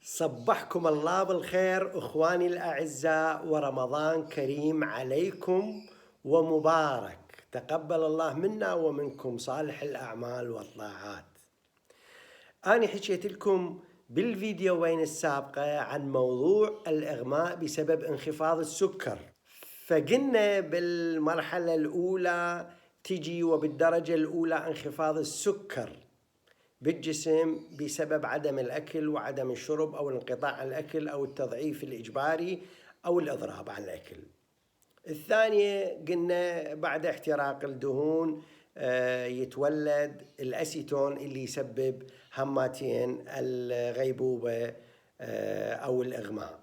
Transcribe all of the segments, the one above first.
صبحكم الله بالخير اخواني الاعزاء، ورمضان كريم عليكم ومبارك. تقبل الله منا ومنكم صالح الاعمال والطاعات. انا حكيت لكم بالفيديوين السابقة عن موضوع الاغماء بسبب انخفاض السكر، فقلنا بالمرحلة الاولى تجي وبالدرجة الاولى انخفاض السكر بالجسم بسبب عدم الأكل وعدم الشرب أو الانقطاع عن الأكل أو التضعيف الإجباري أو الإضراب عن الأكل. الثانية قلنا بعد احتراق الدهون يتولد الأسيتون اللي يسبب هماتين الغيبوبة أو الإغماء.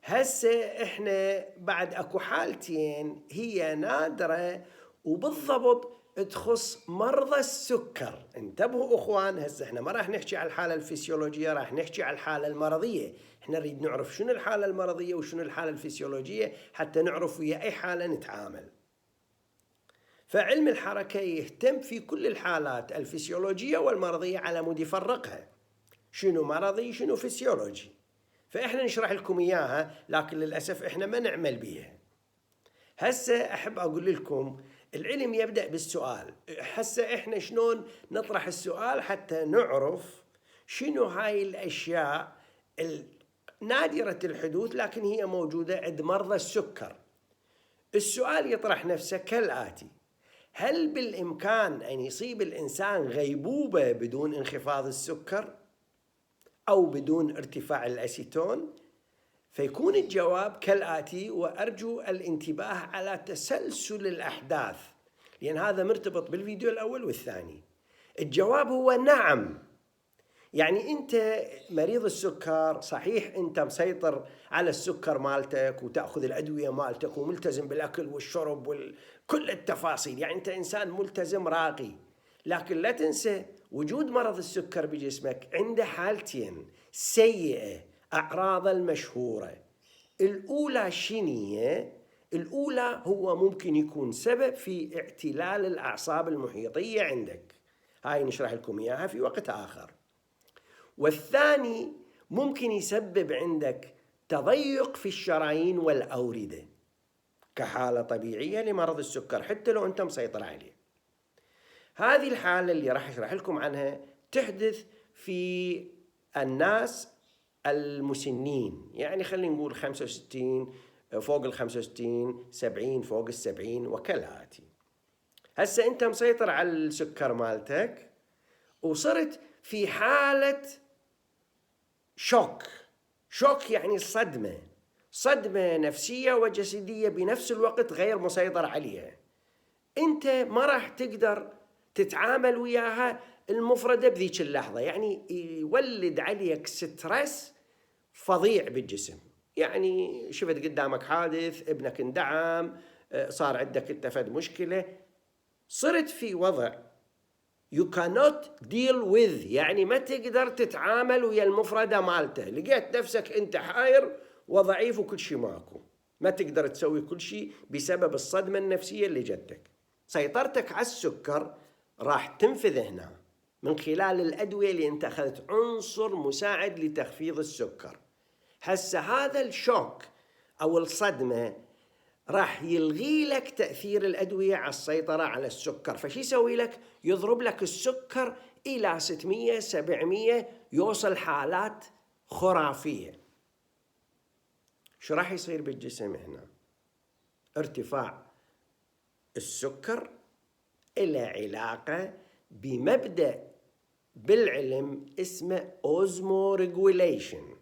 هسه احنا بعد اكو حالتين هي نادرة وبالضبط تخص مرضى السكر. انتبهوا اخوان، هسه احنا ما راح نحكي على الحالة الفسيولوجية، راح نحكي على الحالة المرضية. احنا نريد نعرف شنو الحالة المرضية وشنو الحالة الفسيولوجية حتى نعرف ويا اي حالة نتعامل. فعلم الحركة يهتم في كل الحالات الفسيولوجية والمرضية على مود يفرقها شنو مرضي شنو فسيولوجي. فإحنا نشرح لكم إياها، لكن للأسف إحنا ما نعمل بيها. هسه أحب أقول لكم العلم يبدأ بالسؤال. هسه إحنا شلون نطرح السؤال حتى نعرف شنو هاي الأشياء نادرة الحدوث لكن هي موجودة عند مرضى السكر. السؤال يطرح نفسه كالآتي: هل بالإمكان أن يصيب الإنسان غيبوبة بدون انخفاض السكر أو بدون ارتفاع الأسيتون؟ فيكون الجواب كالآتي، وأرجو الانتباه على تسلسل الأحداث لأن هذا مرتبط بالفيديو الأول والثاني. الجواب هو نعم. يعني أنت مريض السكر، صحيح أنت مسيطر على السكر مالتك وتأخذ الأدوية مالتك وملتزم بالأكل والشرب وكل التفاصيل، يعني أنت إنسان ملتزم راقي، لكن لا تنسى وجود مرض السكر بجسمك عنده حالتين سيئة أعراض المشهورة. الأولى شنية؟ الأولى هو ممكن يكون سبب في اعتلال الأعصاب المحيطية عندك، هاي نشرح لكم إياها في وقت آخر. والثاني ممكن يسبب عندك تضيق في الشرايين والأوردة كحالة طبيعية لمرض السكر حتى لو أنت مسيطر عليه. هذه الحالة اللي راح أشرح لكم عنها تحدث في الناس المسنين، يعني خلينا نقول 65 فوق 65 70 فوق 70 وكالآتي. هسه أنت مسيطر على السكر مالتك وصرت في حالة شوك يعني صدمة نفسية وجسدية بنفس الوقت غير مسيطر عليها. أنت ما راح تقدر تتعامل وياها المفردة بذيك اللحظة، يعني يولد عليك سترس فظيع بالجسم. يعني شفت قدامك حادث، ابنك اندعم، صار عندك اتفد مشكلة، صرت في وضع you cannot deal with، يعني ما تقدر تتعامل ويا المفردة مالته. لقيت نفسك انت حاير وضعيف وكل شيء ماكو، ما تقدر تسوي كل شيء بسبب الصدمة النفسية اللي جتك. سيطرتك على السكر راح تنفذ هنا من خلال الأدوية اللي انت أخذت، عنصر مساعد لتخفيض السكر. هسه هذا الشوك أو الصدمة راح يلغي لك تأثير الأدوية على السيطرة على السكر. فشي يسوي لك؟ يضرب لك السكر إلى 600 700، يوصل حالات خرافية. شو راح يصير بالجسم هنا؟ ارتفاع السكر إلى علاقة بمبدأ بالعلم اسمه أوزموريجوليشن.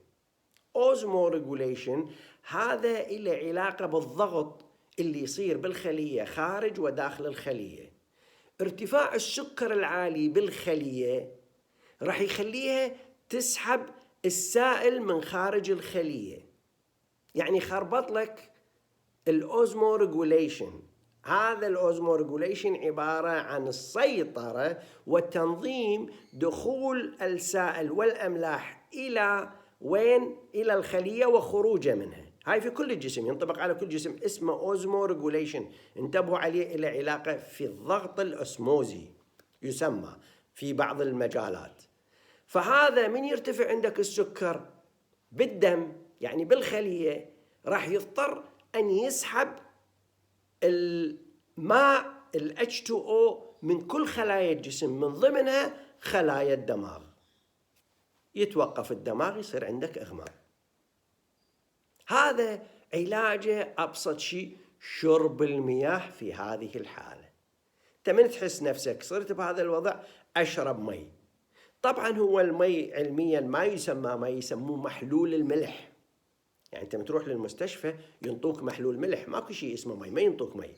أوزموريجوليشن هذا إلى علاقة بالضغط اللي يصير بالخلية خارج وداخل الخلية. ارتفاع السكر العالي بالخلية راح يخليها تسحب السائل من خارج الخلية، يعني خربط لك الأوزموريجوليشن. هذا الأوزموريجوليشن عبارة عن السيطرة وتنظيم دخول السائل والأملاح إلى وين؟ إلى الخلية وخروجه منها. هاي في كل الجسم، ينطبق على كل جسم، اسمه أوزموريجوليشن. انتبهوا عليه، إلى علاقة في الضغط الأسموزي يسمى في بعض المجالات. فهذا من يرتفع عندك السكر بالدم يعني بالخلية راح يضطر أن يسحب الماء ال H2O من كل خلايا الجسم، من ضمنها خلايا الدماغ. يتوقف الدماغ، يصير عندك إغماء. هذا علاجه أبسط شيء شرب المياه في هذه الحالة. أنت من تحس نفسك صرت بهذا الوضع أشرب مي. طبعا هو المي علميا ما يسمى مي، يسموه محلول الملح. يعني أنت تروح للمستشفى ينطوك محلول ملح، ماكو شيء اسمه مي، ما ينطوك مي،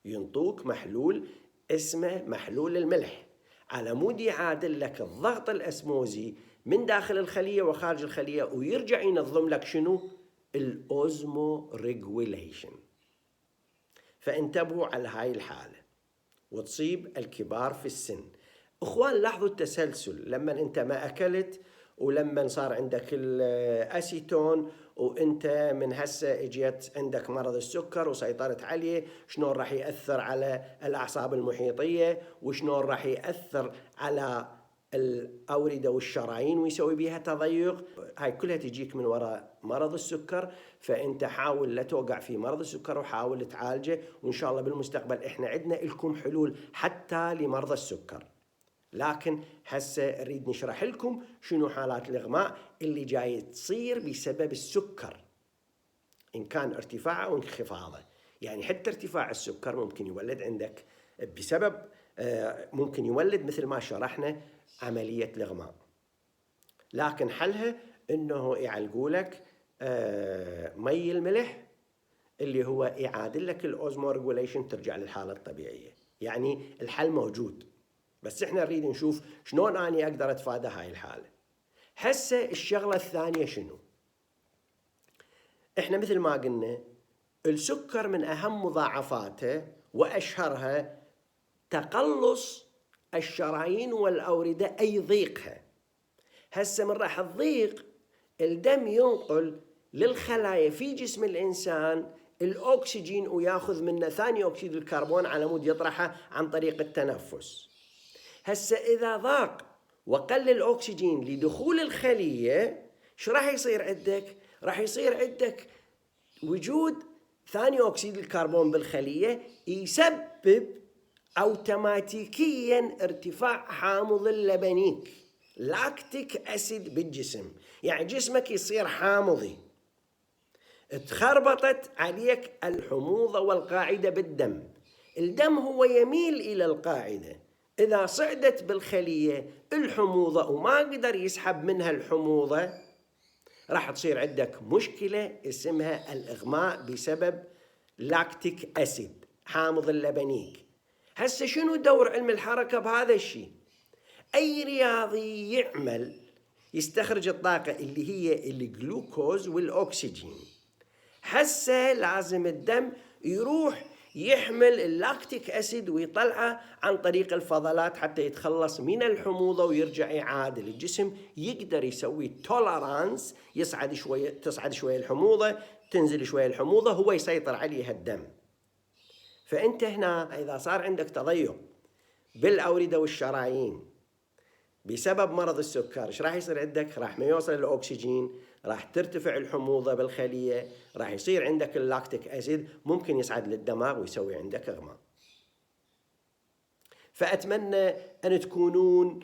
ينطوك محلول اسمه محلول الملح، على مود يعادل لك الضغط الأسموزي من داخل الخلية وخارج الخلية، ويرجع ينظم لك شنو؟ الأوزمو ريجوليشن. فانتبهوا على هاي الحالة وتصيب الكبار في السن. اخوان لاحظوا التسلسل، لما انت ما اكلت ولما صار عندك الاسيتون وانت من هسه اجيت عندك مرض السكر وسيطرت عليه، شلون راح ياثر على الاعصاب المحيطيه، وشلون راح ياثر على الأوردة والشرايين ويسوي بيها تضيق. هاي كلها تجيك من وراء مرض السكر. فأنت حاول لا توقع في مرض السكر وحاول تعالجه، وإن شاء الله بالمستقبل إحنا عندنا لكم حلول حتى لمرضى السكر. لكن هسه نريد نشرح لكم شنو حالات الإغماء اللي جاي تصير بسبب السكر، إن كان ارتفاعه أو انخفاضه. يعني حتى ارتفاع السكر ممكن يولد عندك بسبب ممكن يولد مثل ما شرحنا عملية الإغماء. لكن حلها إنه يعالجوا لك مي الملح اللي هو يعادل لك الأوزمو ريجوليشن، ترجع للحالة الطبيعية. يعني الحل موجود، بس إحنا نريد نشوف شلون أنا أقدر أتفادى هاي الحالة. هسه الشغلة الثانية شنو؟ إحنا مثل ما قلنا السكر من أهم مضاعفاته وأشهرها تقلص الشرايين والأوردة، أي ضيقها. هسه من راح تضيق الدم ينقل للخلايا في جسم الإنسان الأكسجين وياخذ منه ثاني أكسيد الكربون على مود يطرحه عن طريق التنفس. هسه إذا ضاق وقل الأكسجين لدخول الخلية، شو راح يصير عندك؟ راح يصير عندك وجود ثاني أكسيد الكربون بالخلية، يسبب أوتوماتيكيا ارتفاع حامض اللبنيك لاكتيك أسيد بالجسم. يعني جسمك يصير حامضي، تخربطت عليك الحموضة والقاعدة بالدم. الدم هو يميل إلى القاعدة، إذا صعدت بالخلية الحموضة وما قدر يسحب منها الحموضة، راح تصير عندك مشكلة اسمها الإغماء بسبب لاكتيك أسيد، حامض اللبنيك. هسه شنو دور علم الحركة بهذا الشيء؟ أي رياضي يعمل يستخرج الطاقة اللي هي الجلوكوز والأكسجين. هسه لازم الدم يروح يحمل اللاكتيك أسيد ويطلعه عن طريق الفضلات حتى يتخلص من الحموضة ويرجع يعادل. الجسم يقدر يسوي تولرانس، تصعد شوية الحموضة، تنزل شوية الحموضة، هو يسيطر عليها الدم. فأنت هنا إذا صار عندك تضيق بالأوردة والشرايين بسبب مرض السكر، ايش راح يصير عندك؟ راح ما يوصل الأكسجين، راح ترتفع الحموضة بالخلية، راح يصير عندك اللاكتيك أسيد، ممكن يصعد للدماغ ويسوي عندك إغماء. فأتمنى أن تكونون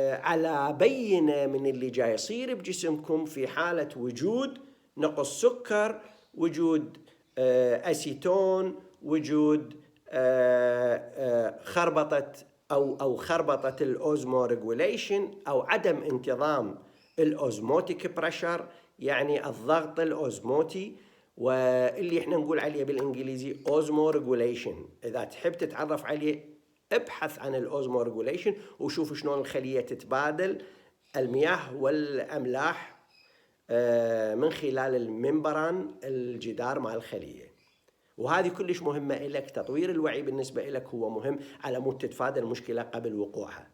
على بينة من اللي جاي يصير بجسمكم في حالة وجود نقص سكر، وجود أسيتون، وجود خربطة أو خربطة الأوزمو ريجوليشن، أو عدم انتظام الأوزموتيك بريشر، يعني الضغط الأوزموتي، واللي احنا نقول عليه بالإنجليزي أوزمو ريجوليشن. إذا تحب تتعرف عليه ابحث عن الأوزمو ريجوليشن وشوف شلون الخلية تتبادل المياه والأملاح من خلال الممبران الجدار مع الخلية. وهذه كلش مهمة إلك، تطوير الوعي بالنسبة إلك هو مهم على مود تتفادى المشكلة قبل وقوعها.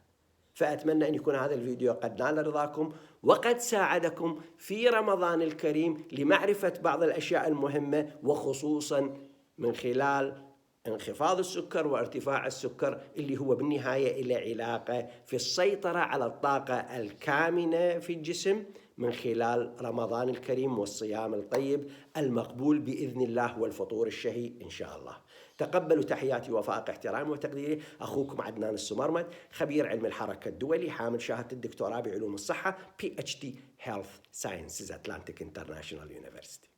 فأتمنى أن يكون هذا الفيديو قد نال رضاكم وقد ساعدكم في رمضان الكريم لمعرفة بعض الأشياء المهمة، وخصوصا من خلال انخفاض السكر وارتفاع السكر اللي هو بالنهاية إلى علاقة في السيطرة على الطاقة الكامنة في الجسم من خلال رمضان الكريم والصيام الطيب المقبول بإذن الله والفطور الشهي إن شاء الله. تقبلوا تحياتي وفائق احترامي وتقديري، أخوكم عدنان السمرمد، خبير علم الحركة الدولي، حامل شهادة الدكتوراه بعلوم الصحة PhD Health Sciences Atlantic International University.